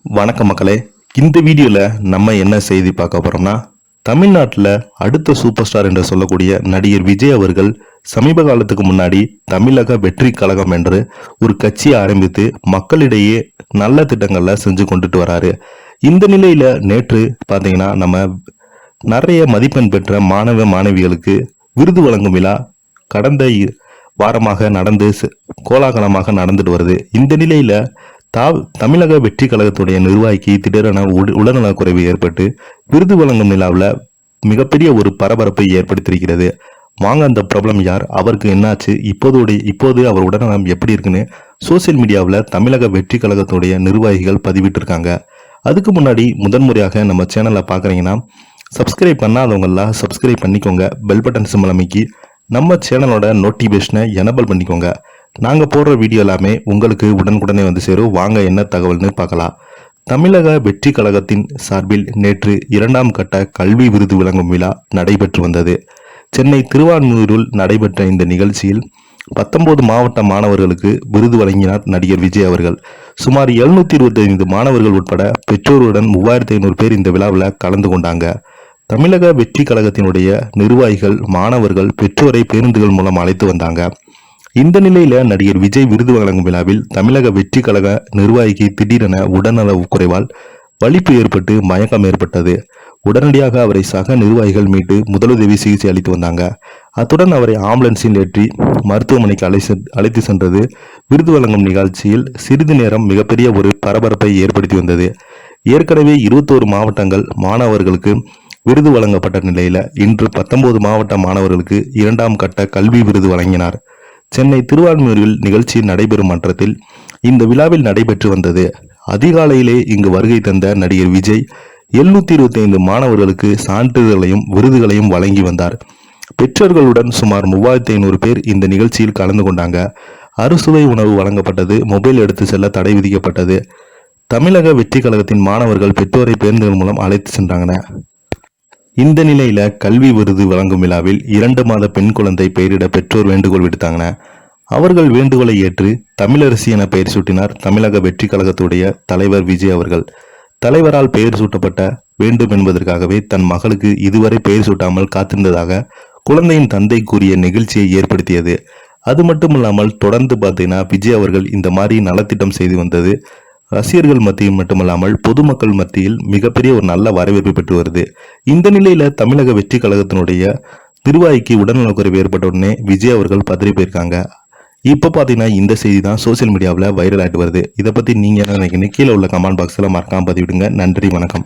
வணக்கம் மக்களே. இந்த வீடியோல நம்ம என்ன செய்தி பார்க்க போறோம்னா, தமிழ்நாட்டில் அடுத்த சூப்பர் ஸ்டார் என்று சொல்லக்கூடிய நடிகர் விஜய் அவர்கள் சமீப காலத்துக்கு முன்னாடி தமிழக வெற்றி கழகம் என்று ஒரு கட்சியை ஆரம்பித்து மக்களிடையே நல்ல திட்டங்களை செஞ்சு கொண்டுட்டு வராரு. இந்த நிலையில நேற்று பார்த்தீங்கன்னா நம்ம நிறைய மதிப்பெண் பெற்ற மாணவ மாணவிகளுக்கு விருது வழங்கும் விழா கடந்த வாரமாக நடந்து கோலாகலமாக நடந்துட்டு வருது. இந்த நிலையில தமிழக வெற்றி கழகத்துடைய நிர்வாகிக்கு திடீரென உடல்நலக்குறைவு ஏற்பட்டு விருது வழங்கும் நிலாவில் மிகப்பெரிய ஒரு பரபரப்பை ஏற்படுத்தியிருக்கிறது. வாங்க அந்த ப்ராப்ளம் யார், அவருக்கு என்னாச்சு, இப்போது அவர் உடல்நலம் எப்படி இருக்குன்னு சோசியல் மீடியாவில் தமிழக வெற்றி கழகத்துடைய நிர்வாகிகள் பதிவிட்டிருக்காங்க. அதுக்கு முன்னாடி முதன்முறையாக நம்ம சேனலை பார்க்குறீங்கன்னா சப்ஸ்கிரைப் பண்ணாதவங்களாம் சப்ஸ்கிரைப் பண்ணிக்கோங்க. பெல் பட்டன் சிம்பல் அமைக்கி நம்ம சேனலோட நோட்டிஃபிகேஷனை எனபிள் பண்ணிக்கோங்க. நாங்கள் போடுற வீடியோ எல்லாமே உங்களுக்கு உடனுக்குடனே வந்து சேரும். வாங்க என்ன தகவல்னு பார்க்கலாம். தமிழக வெற்றி கழகத்தின் சார்பில் நேற்று 2ஆம் கட்ட கல்வி விருது வழங்கும் விழா நடைபெற்று வந்தது. சென்னை திருவான்மியூரில் நடைபெற்ற இந்த நிகழ்ச்சியில் 19 மாவட்ட மாணவர்களுக்கு விருது வழங்கினார் நடிகர் விஜய் அவர்கள். சுமார் 725 மாணவர்கள் உட்பட பெற்றோருடன் 3500 பேர் இந்த விழாவில் கலந்து கொண்டாங்க. தமிழக வெற்றி கழகத்தினுடைய நிர்வாகிகள் மாணவர்கள் பெற்றோரை பேருந்துகள் மூலம் அழைத்து வந்தாங்க. இந்த நிலையில நடிகர் விஜய் விருது வழங்கும் விழாவில் தமிழக வெற்றி கழக நிர்வாகிக்கு திடீரென உடல்நல குறைவால் வலிப்பு ஏற்பட்டு மயக்கம் ஏற்பட்டது. உடனடியாக அவரை சக நிர்வாகிகள் மீட்டு முதலுதவி சிகிச்சை அளித்து வந்தாங்க. அத்துடன் அவரை ஆம்புலன்ஸில் ஏற்றி மருத்துவமனைக்கு அழைத்து சென்றது. விருது வழங்கும் நிகழ்ச்சியில் சிறிது நேரம் மிகப்பெரிய ஒரு பரபரப்பை ஏற்படுத்தி வந்தது. ஏற்கனவே 21 மாவட்டங்கள் மாணவர்களுக்கு விருது வழங்கப்பட்ட நிலையில இன்று 19 மாவட்ட மாணவர்களுக்கு 2ஆம் கட்ட கல்வி விருது வழங்கினார். சென்னை திருவான்மியூரில் நிகழ்ச்சி நடைபெறும் மன்றத்தில் இந்த விழாவில் நடைபெற்று வந்தது. அதிகாலையிலே இங்கு வருகை தந்த நடிகர் விஜய் 725 மாணவர்களுக்கு சான்றிதழ்களையும் விருதுகளையும் வழங்கி வந்தார். பெற்றோர்களுடன் சுமார் 3500 பேர் இந்த நிகழ்ச்சியில் கலந்து கொண்டாங்க. அறுசுவை உணவு வழங்கப்பட்டது. மொபைல் எடுத்து செல்ல தடை விதிக்கப்பட்டது. தமிழக வெற்றி கழகத்தின் மாணவர்கள் பெற்றோரை பேருந்துகள் மூலம் அழைத்து சென்றாங்க. இந்த நிலையில கல்வி விருது வழங்கும் விழாவில் 2 மாத பெண் குழந்தை பெயரிட பெற்றோர் வேண்டுகோள் விடுத்தாங்க. அவர்கள் வேண்டுகோளை ஏற்று தமிழரசி என பெயர் சூட்டினார் தமிழக வெற்றி கழகத்துடைய தலைவர் விஜய் அவர்கள். தலைவரால் பெயர் சூட்டப்பட்ட வேண்டும் என்பதற்காகவே தன் மகளுக்கு இதுவரை பெயர் சூட்டாமல் காத்திருந்ததாக குழந்தையின் தந்தை கூறிய நிகழ்ச்சியை ஏற்படுத்தியது. அது மட்டுமில்லாமல் தொடர்ந்து பார்த்தீங்கன்னா விஜய் அவர்கள் இந்த மாதிரி நலத்திட்டம் செய்து வந்தது ரசிகர்கள் மத்தியில் மட்டுமல்லாமல் பொதுமக்கள் மத்தியில் மிகப்பெரிய ஒரு நல்ல வரவேற்பு பெற்று வருது. இந்த நிலையில தமிழக வெற்றி கழகத்தினுடைய நிர்வாகிக்கு உடல்நலக்குறைவு ஏற்பட்ட உடனே விஜய் அவர்கள் பதறி போயிருக்காங்க. இப்ப பாத்தீங்கன்னா இந்த செய்தி தான் சோசியல் மீடியாவில் வைரல் ஆகிட்டு வருது. இதை பத்தி நீங்க என்ன நினைக்கிறீங்க? கீழே உள்ள கமெண்ட் பாக்ஸ்ல மறக்காம பதிவிடுங்க. நன்றி, வணக்கம்.